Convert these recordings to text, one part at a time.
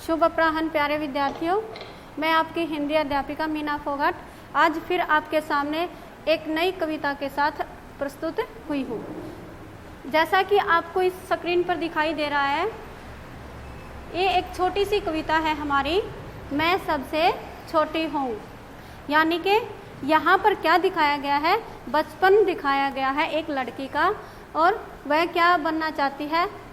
शुभ अपराह्न प्यारे विद्यार्थियों, मैं आपकी हिंदी अध्यापिका मीना फोगाट आज फिर आपके सामने एक नई कविता के साथ प्रस्तुत हुई हूँ। जैसा कि आपको इस स्क्रीन पर दिखाई दे रहा है, ये एक छोटी सी कविता है हमारी, मैं सबसे छोटी हूँ। यानी कि यहाँ पर क्या दिखाया गया है, बचपन दिखाया गया है एक लड़की का, और वह क्या बनना चाहती है,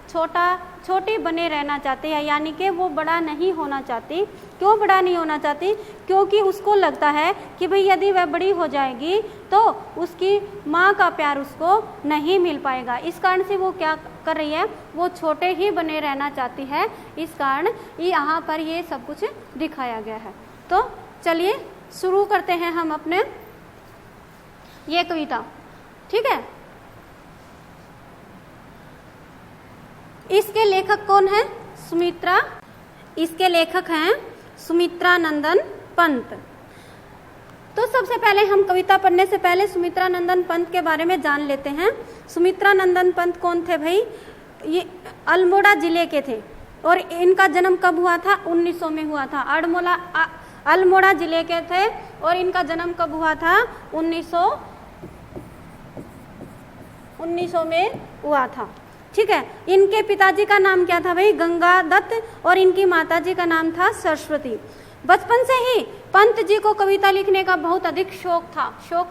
छोटी बने रहना चाहती है। यानी कि वो बड़ा नहीं होना चाहती। क्यों बड़ा नहीं होना चाहती? क्योंकि उसको लगता है कि भाई यदि वह बड़ी हो जाएगी तो उसकी माँ का प्यार उसको नहीं मिल पाएगा। इस कारण से वो क्या कर रही है, वो छोटे ही बने रहना चाहती है। इस कारण यहाँ पर ये सब कुछ दिखाया गया है। तो चलिए शुरू करते हैं हम अपने ये कविता, ठीक है। इसके लेखक कौन है? सुमित्रा। इसके लेखक हैं सुमित्रा नंदन पंत। तो सबसे पहले हम कविता पढ़ने से पहले सुमित्रा नंदन पंत के बारे में जान लेते हैं। सुमित्रा नंदन पंत कौन थे भाई? ये अल्मोड़ा जिले के थे और इनका जन्म कब हुआ था? 1900 में हुआ था। अल्मोड़ा जिले के थे और इनका जन्म कब हुआ था? 1900 में हुआ था, ठीक है। इनके पिताजी का नाम क्या था भाई? गंगादत्त, और इनकी माताजी का नाम था सरस्वती। बचपन से ही पंत जी को कविता लिखने का बहुत अधिक शौक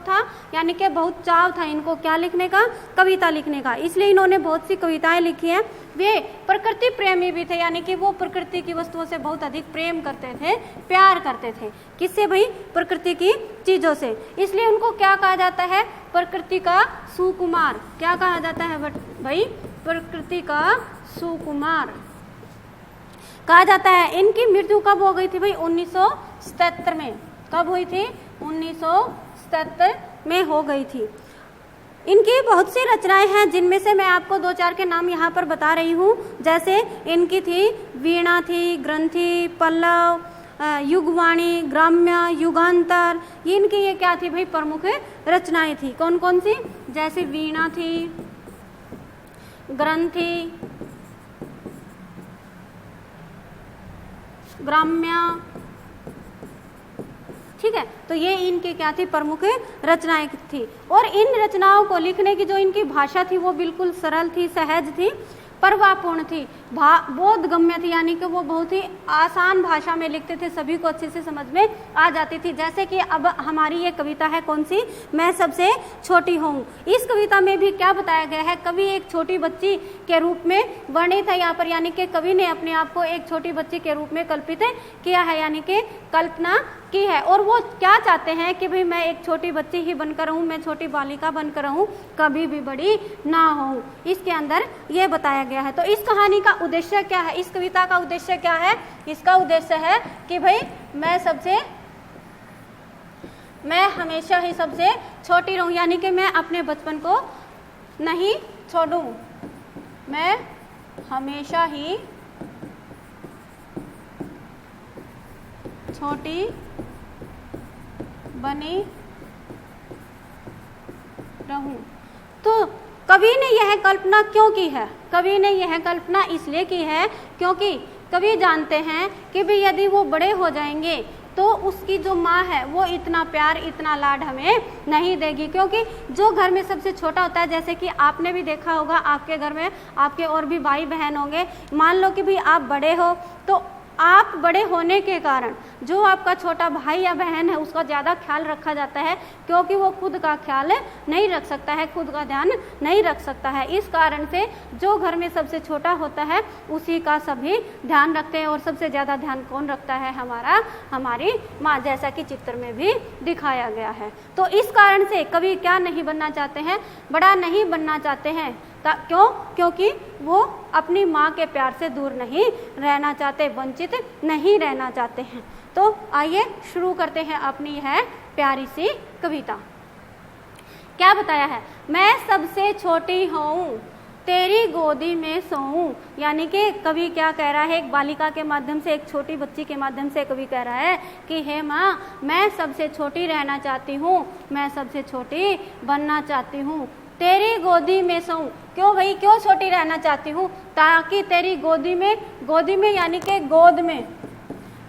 था, यानी कि बहुत चाव था इनको क्या लिखने का? कविता लिखने का। इसलिए इन्होंने बहुत सी कविताएं लिखी हैं। वे प्रकृति प्रेमी भी थे, यानी कि वो प्रकृति की वस्तुओं से बहुत अधिक प्रेम करते थे, प्यार करते थे। किससे भाई? प्रकृति की चीजों से। इसलिए उनको क्या कहा जाता है? प्रकृति का सुकुमार। क्या कहा जाता है भाई? प्रकृति का सुकुमार कहा जाता है। इनकी मृत्यु कब हो गई थी भाई? 1977 में। कब हुई थी? 1977 में हो गई थी। इनकी बहुत सी रचनाएं हैं, जिनमें से मैं आपको दो चार के नाम यहाँ पर बता रही हूँ। जैसे इनकी थी वीणा, थी ग्रंथि, पल्लव, युगवाणी, ग्राम्य, युगांतर। ये क्या थी भाई? प्रमुख रचनाएं थी। कौन कौन सी? जैसे वीणा थी, ग्रंथि, ग्राम्य, ठीक है। तो ये इनकी क्या थी? प्रमुख रचनाएं थी। और इन रचनाओं को लिखने की जो इनकी भाषा थी वो बिल्कुल सरल थी, सहज थी, प्रवाहपूर्ण थी, बोधगम्य थी। यानी कि वो बहुत ही आसान भाषा में लिखते थे, सभी को अच्छे से समझ में आ जाती थी। जैसे कि अब हमारी ये कविता है कौन सी? मैं सबसे छोटी हूँ। इस कविता में भी क्या बताया गया है? कवि एक छोटी बच्ची के रूप में वर्णित है यहाँ पर, यानी कि कवि ने अपने आप को एक छोटी बच्ची के रूप में कल्पित किया है, यानी कि कल्पना की है। और वो क्या चाहते हैं कि भाई मैं एक छोटी बच्ची ही बनकर रहूं, मैं छोटी बालिका बनकर रहूं, कभी भी बड़ी ना हूं। इसके अंदर ये बताया गया है। तो इस कहानी का उद्देश्य क्या है? इस कविता का उद्देश्य क्या है? इसका उद्देश्य है कि भाई मैं हमेशा ही सबसे छोटी रहूं, यानी कि मैं अपने बचपन को नहीं छोड़ूं, मैं हमेशा ही छोटी बनी रहूं। तो कवि ने यह कल्पना क्यों की है? कवि ने यह कल्पना इसलिए की है क्योंकि कवि जानते हैं कि भी यदि वो बड़े हो जाएंगे तो उसकी जो माँ है वो इतना प्यार, इतना लाड हमें नहीं देगी। क्योंकि जो घर में सबसे छोटा होता है, जैसे कि आपने भी देखा होगा, आपके घर में आपके और भी भाई बहन होंगे। मान लो कि भी आप बड़े हो, तो आप बड़े होने के कारण जो आपका छोटा भाई या बहन है उसका ज़्यादा ख्याल रखा जाता है, क्योंकि वो खुद का ख्याल नहीं रख सकता है, खुद का ध्यान नहीं रख सकता है। इस कारण से जो घर में सबसे छोटा होता है उसी का सभी ध्यान रखते हैं। और सबसे ज़्यादा ध्यान कौन रखता है? हमारी माँ, जैसा कि चित्र में भी दिखाया गया है। तो इस कारण से कवि क्या नहीं बनना चाहते हैं? बड़ा नहीं बनना चाहते हैं। क्यों? क्योंकि वो अपनी माँ के प्यार से दूर नहीं रहना चाहते, वंचित नहीं रहना चाहते हैं। तो आइए शुरू करते हैं अपनी यह प्यारी सी कविता। क्या बताया है? मैं सबसे छोटी हूँ, तेरी गोदी में सोऊं। यानी कि कवि क्या कह रहा है? एक बालिका के माध्यम से, एक छोटी बच्ची के माध्यम से कवि कह रहा है कि हे माँ, मैं सबसे छोटी रहना चाहती हूँ, मैं सबसे छोटी बनना चाहती हूँ। तेरी गोदी में सोऊं। क्यों भाई, क्यों छोटी रहना चाहती हूँ? ताकि तेरी गोदी में यानी कि गोद में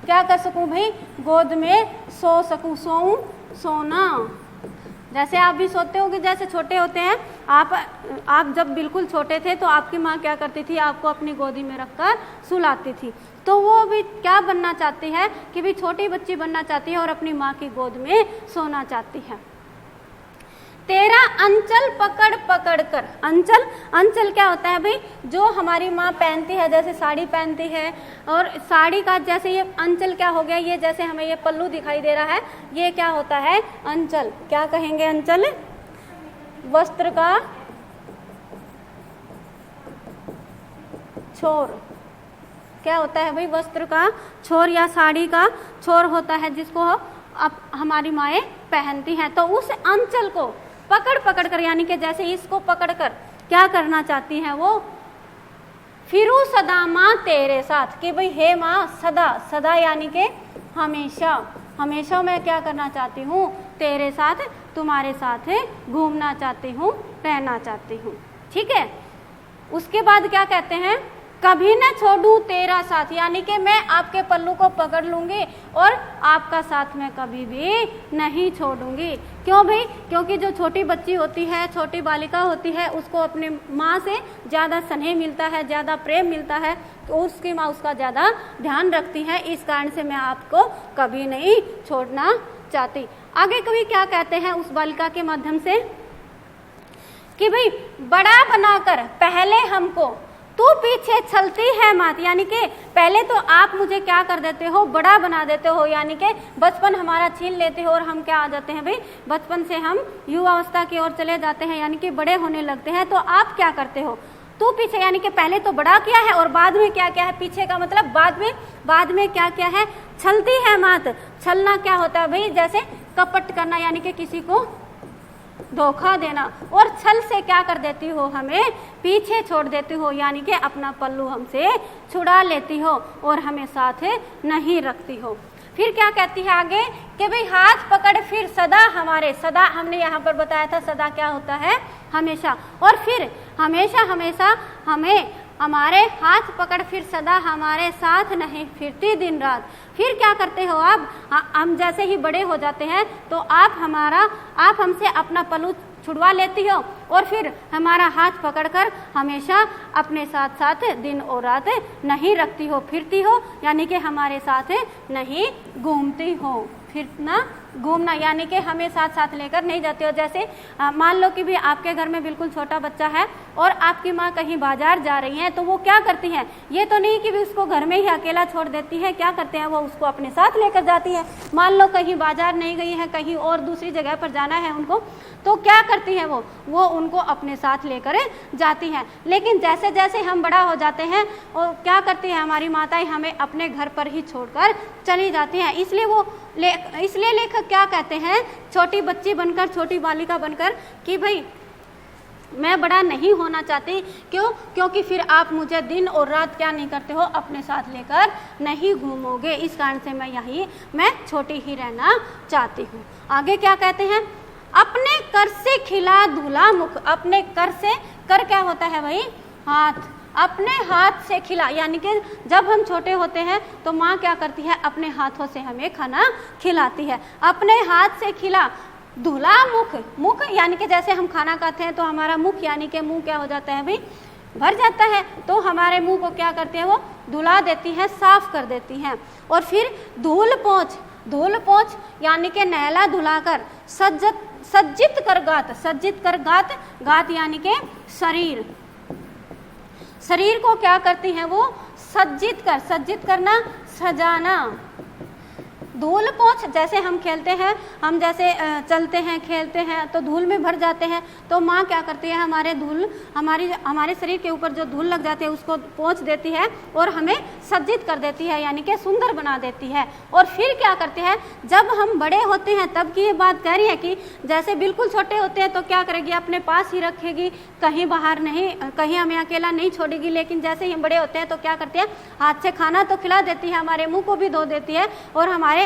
क्या कर सकूं भाई, गोद में सो सकूं। सोऊं, सोना। जैसे आप भी सोते हो कि जैसे छोटे होते हैं आप जब बिल्कुल छोटे थे तो आपकी माँ क्या करती थी, आपको अपनी गोदी में रखकर सुलाती थी। तो वो भी क्या बनना चाहती है कि भी छोटी बच्ची बनना चाहती है और अपनी माँ की गोद में सोना चाहती है। तेरा अंचल पकड़ पकड़ कर। अंचल क्या होता है भाई, जो हमारी माँ पहनती है, जैसे साड़ी पहनती है, और साड़ी का जैसे ये अंचल क्या हो गया, ये जैसे हमें ये पल्लू दिखाई दे रहा है, ये क्या होता है, अंचल। क्या कहेंगे, अंचल। वस्त्र का छोर। क्या होता है भाई, वस्त्र का छोर या साड़ी का छोर होता है, जिसको अब हमारी माएँ पहनती हैं। तो उस अंचल को पकड़ पकड़ कर, यानी कि जैसे इसको पकड़ कर क्या करना चाहती हैं वो, फिरू सदा माँ तेरे साथ, कि भाई हे माँ सदा, सदा यानी कि हमेशा, हमेशा मैं क्या करना चाहती हूँ, तेरे साथ, तुम्हारे साथ घूमना चाहती हूँ, रहना चाहती हूँ। ठीक है। उसके बाद क्या कहते हैं, कभी न छोड़ूं तेरा साथ, यानी कि मैं आपके पल्लू को पकड़ लूंगी और आपका साथ मैं कभी भी नहीं छोड़ूंगी। क्यों भाई, क्योंकि जो छोटी बच्ची होती है, छोटी बालिका होती है, उसको अपनी माँ से ज़्यादा स्नेह मिलता है, ज़्यादा प्रेम मिलता है, तो उसकी माँ उसका ज़्यादा ध्यान रखती है। इस कारण से मैं आपको कभी नहीं छोड़ना चाहती। आगे कवि क्या कहते हैं उस बालिका के माध्यम से, कि भाई बड़ा बनाकर पहले हमको तू पीछे चलती है मात, यानी कि पहले तो आप मुझे क्या कर देते हो, बड़ा बना देते हो, यानी कि बचपन हमारा छीन लेते हो और हम क्या आ जाते हैं भाई, बचपन से हम युवावस्था की ओर चले जाते हैं, यानी कि बड़े होने लगते हैं। तो आप क्या करते हो, तू पीछे, यानी कि पहले तो बड़ा किया है और बाद में क्या क्या है, पीछे का मतलब बाद में क्या क्या है, छलती है मात। छलना क्या होता है भाई, जैसे कपट करना, यानी कि किसी को धोखा देना, और छल से क्या कर देती हो, हमें पीछे छोड़ देती हो, यानी कि अपना पल्लू हमसे छुड़ा लेती हो और हमें साथ नहीं रखती हो। फिर क्या कहती है आगे, कि भाई हाथ पकड़ फिर सदा हमारे, सदा हमने यहाँ पर बताया था, सदा क्या होता है, हमेशा, और फिर हमेशा हमेशा हमें हमारे हाथ पकड़ फिर सदा हमारे साथ नहीं फिरती दिन रात। फिर क्या करते हो आप, हम जैसे ही बड़े हो जाते हैं तो आप हमसे अपना पल्लू छुड़वा लेती हो और फिर हमारा हाथ पकड़कर हमेशा अपने साथ साथ दिन और रात नहीं रखती हो, फिरती हो, यानी कि हमारे साथ नहीं घूमती हो। फिरना, घूमना, यानी कि हमें साथ साथ लेकर नहीं जाती हो। जैसे मान लो कि भी आपके घर में बिल्कुल छोटा बच्चा है और आपकी माँ कहीं बाजार जा रही है, तो वो क्या करती हैं, ये तो नहीं कि भी उसको घर में ही अकेला छोड़ देती है, क्या करते हैं वो उसको अपने साथ लेकर जाती है। मान लो कहीं बाजार नहीं गई है, कहीं और दूसरी जगह पर जाना है उनको, तो क्या करती है वो उनको अपने साथ लेकर जाती हैं। लेकिन जैसे जैसे हम बड़ा हो जाते हैं और क्या करती है हमारी माताएं, हमें अपने घर पर ही छोड़कर चली जाती हैं। इसलिए लेखक क्या कहते हैं, छोटी बच्ची बनकर, छोटी बालिका बनकर, कि भाई मैं बड़ा नहीं होना चाहती। क्यों? क्योंकि फिर आप मुझे दिन और रात क्या नहीं करते हो, अपने साथ लेकर नहीं घूमोगे। इस कारण से मैं छोटी ही रहना चाहती हूँ। आगे क्या कहते हैं, अपने कर से खिला धुला मुख। अपने कर से, कर क्या होता है भाई, हाथ, अपने हाथ से खिला, यानी कि जब हम छोटे होते हैं तो माँ क्या करती है, अपने हाथों से हमें खाना खिलाती है। अपने हाथ से खिला धुला मुख यानी कि जैसे हम खाना खाते हैं तो हमारा मुख, यानी कि मुंह क्या हो जाता है भाई, भर जाता है, तो हमारे मुंह को क्या करते हैं, वो धुला देती हैं, साफ कर देती हैं। और फिर धूल पोंछ यानी कि नहला धुलाकर, सज्जित कर गात यानी कि शरीर को क्या करती हैं वो, सज्जित करना, सजाना। धूल पोंछ, जैसे हम खेलते हैं, हम जैसे चलते हैं, खेलते हैं तो धूल में भर जाते हैं, तो माँ क्या करती है, हमारे शरीर के ऊपर जो धूल लग जाती है उसको पोंछ देती है और हमें सज्जित कर देती है, यानी कि सुंदर बना देती है। और फिर क्या करती है, जब हम बड़े होते हैं तब की ये बात कह रही है कि जैसे बिल्कुल छोटे होते हैं तो क्या करेगी, अपने पास ही रखेगी, कहीं बाहर नहीं, कहीं हमें अकेला नहीं छोड़ेगी। लेकिन जैसे ही हम बड़े होते हैं तो क्या करती है, हाथ से खाना तो खिला देती है, हमारे मुँह को भी धो देती है और हमारे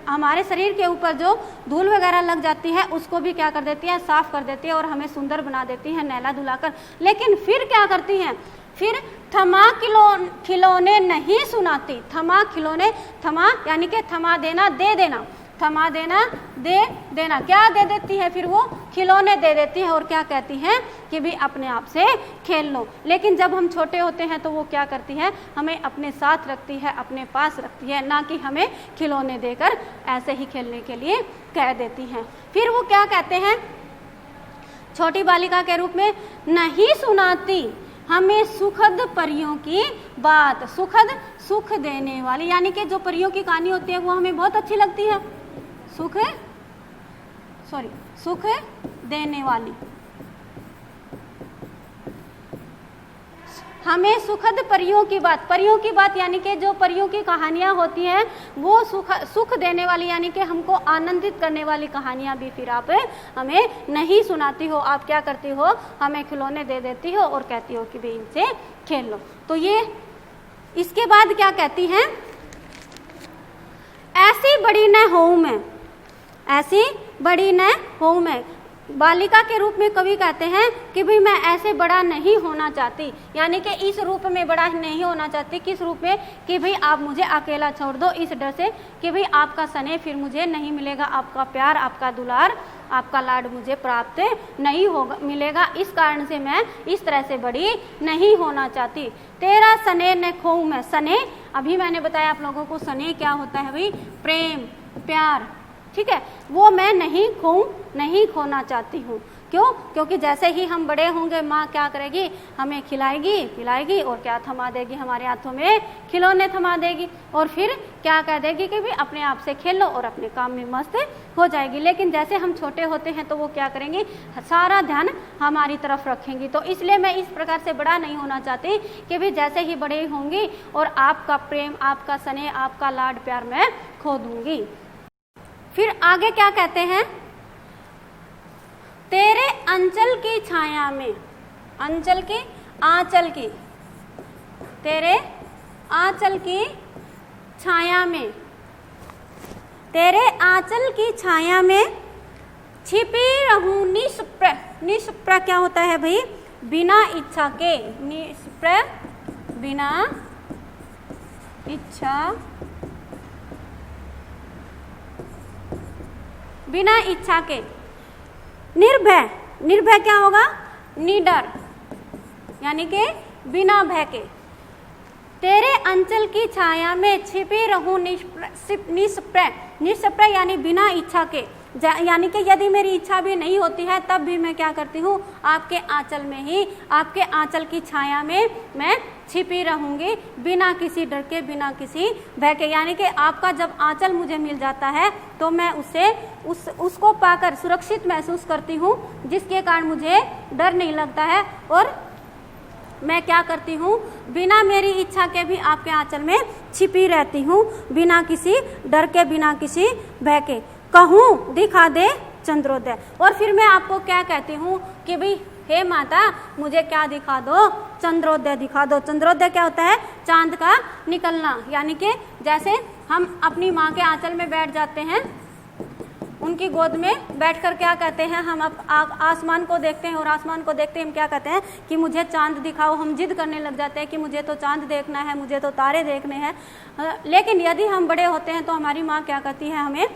हमारे शरीर के ऊपर जो धूल वगैरह लग जाती है उसको भी क्या कर देती है, साफ कर देती है और हमें सुंदर बना देती है नहला धुलाकर। लेकिन फिर क्या करती हैं, फिर थमा खिलौने नहीं सुनाती। थमा खिलौने, थमा यानी कि थमा देना, दे देना, थमा देना, दे देना, क्या दे देती है, फिर वो खिलौने दे देती है और क्या कहती है कि भी अपने आप से खेल लो। लेकिन जब हम छोटे होते हैं तो वो क्या करती है, हमें अपने साथ रखती है, अपने पास रखती है, ना कि हमें खिलौने देकर ऐसे ही खेलने के लिए कह देती हैं। फिर वो क्या कहते हैं, छोटी बालिका के रूप में नहीं सुनाती हमें सुखद परियों की बात। सुखद, सुख देने वाली, यानी कि जो परियों की कहानी होती है वो हमें बहुत अच्छी लगती है। सुख देने वाली, हमें सुखद परियों की बात। परियों की बात यानी कि जो परियों की कहानियाँ होती हैं वो सुख देने वाली, यानी कि हमको आनंदित करने वाली कहानियाँ भी फिर आप हमें नहीं सुनाती हो। आप क्या करती हो, हमें खिलौने दे देती हो और कहती हो कि भाई इनसे खेल लो। तो ये इसके बाद क्या कहती हैं, ऐसी बड़ी न होऊं मैं, ऐसी बड़ी न होऊं मैं। बालिका के रूप में कवि कहते हैं कि भाई मैं ऐसे बड़ा नहीं होना चाहती, यानी कि इस रूप में बड़ा नहीं होना चाहती। किस रूप में, कि भाई आप मुझे अकेला छोड़ दो, इस डर से कि भाई आपका स्नेह फिर मुझे नहीं मिलेगा, आपका प्यार, आपका दुलार, आपका लाड मुझे प्राप्त नहीं होगा, मिलेगा। इस कारण से मैं इस तरह से बड़ी नहीं होना चाहती। तेरा स्नेह न खोऊं मैं। स्नेह, अभी मैंने बताया आप लोगों को स्नेह क्या होता है भाई, प्रेम, प्यार, ठीक है, वो मैं नहीं खोना चाहती हूँ। क्यों? क्योंकि जैसे ही हम बड़े होंगे माँ क्या करेगी, हमें खिलाएगी, पिलाएगी और क्या थमा देगी, हमारे हाथों में खिलौने थमा देगी और फिर क्या कह देगी कि भी अपने आप से खेल लो और अपने काम में मस्त हो जाएगी। लेकिन जैसे हम छोटे होते हैं तो वो क्या करेंगी, सारा ध्यान हमारी तरफ रखेंगी। तो इसलिए मैं इस प्रकार से बड़ा नहीं होना चाहती कि भी जैसे ही बड़े होंगी और आपका प्रेम, आपका स्नेह, आपका लाड प्यार मैं खो दूंगी। फिर आगे क्या कहते हैं, तेरे अंचल की छाया में, अंचल की, आंचल की, तेरे आंचल की छाया में, तेरे आंचल की छाया में छिपी रहूं निष्प्र। निष्प्र क्या होता है भाई, बिना इच्छा के, निष्प्र बिना इच्छा, बिना इच्छा के। निर्भय, निर्भय क्या होगा, निडर, यानी कि बिना भय के। तेरे अंचल की छाया में छिपी रहूं निष्प्रय, निष्प्रय यानी बिना इच्छा के, यानी कि यदि मेरी इच्छा भी नहीं होती है तब भी मैं क्या करती हूँ, आपके आंचल में ही, आपके आंचल की छाया में मैं छिपी रहूंगी बिना किसी डर के, बिना किसी भय के। यानी कि आपका जब आंचल मुझे मिल जाता है तो मैं उसको पाकर सुरक्षित महसूस करती हूँ, जिसके कारण मुझे डर नहीं लगता है और मैं क्या करती हूँ, बिना मेरी इच्छा के भी आपके आंचल में छिपी रहती हूँ, बिना किसी डर के, बिना किसी भय के। कहूँ दिखा दे चंद्रोदय, और फिर मैं आपको क्या कहती हूँ कि भाई हे माता मुझे क्या दिखा दो, चंद्रोदय दिखा दो। चंद्रोदय क्या होता है, चांद का निकलना, यानी कि जैसे हम अपनी माँ के आंचल में बैठ जाते हैं, उनकी गोद में बैठकर क्या कहते हैं, हम आसमान को देखते हैं और आसमान को देखते हम क्या कहते हैं कि मुझे चांद दिखाओ। हम जिद करने लग जाते हैं कि मुझे तो चांद देखना है, मुझे तो तारे देखने हैं। लेकिन यदि हम बड़े होते हैं तो हमारी माँ क्या कहती है, हमें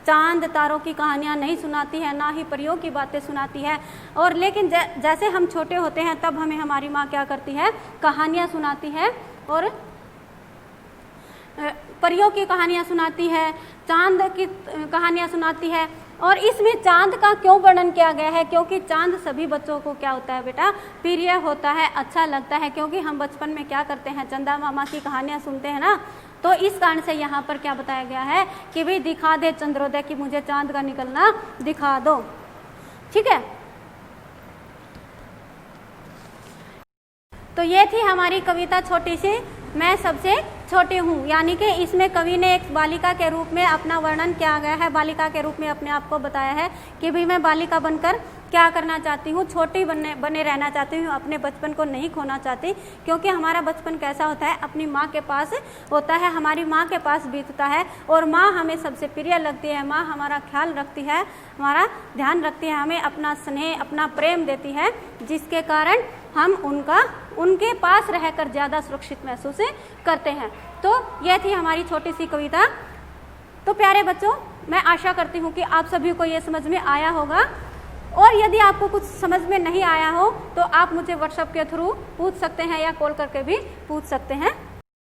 चांद तारों की कहानियाँ नहीं सुनाती है, ना ही परियों की बातें सुनाती है। और लेकिन जैसे हम छोटे होते हैं तब हमें हमारी माँ क्या करती है, कहानियाँ सुनाती है और परियों की कहानियाँ सुनाती है, चांद की कहानियाँ सुनाती है। और इसमें चांद का क्यों वर्णन किया गया है, क्योंकि चांद सभी बच्चों को क्या होता है बेटा, प्रिय होता है, अच्छा लगता है। क्योंकि हम बचपन में क्या करते हैं, चंदा मामा की कहानियाँ सुनते हैं ना, तो इस कारण से यहाँ पर क्या बताया गया है कि भाई दिखा दे चंद्रोदय, कि मुझे चांद का निकलना दिखा दो। ठीक है, तो ये थी हमारी कविता छोटी सी, मैं सबसे छोटी हूँ। यानी कि इसमें कवि ने एक बालिका के रूप में अपना वर्णन किया गया है, बालिका के रूप में अपने आप को बताया है कि भाई मैं बालिका बनकर क्या करना चाहती हूँ, छोटी बने रहना चाहती हूँ, अपने बचपन को नहीं खोना चाहती, क्योंकि हमारा बचपन कैसा होता है, अपनी माँ के पास होता है, हमारी माँ के पास बीतता है, और माँ हमें सबसे प्रिय लगती है, माँ हमारा ख्याल रखती है, हमारा ध्यान रखती है, हमें अपना स्नेह, अपना प्रेम देती है, जिसके कारण हम उनके पास रहकर ज़्यादा सुरक्षित महसूस करते हैं। तो यह थी हमारी छोटी सी कविता। तो प्यारे बच्चों, मैं आशा करती हूँ कि आप सभी को ये समझ में आया होगा, और यदि आपको कुछ समझ में नहीं आया हो तो आप मुझे व्हाट्सएप के थ्रू पूछ सकते हैं या कॉल करके भी पूछ सकते हैं।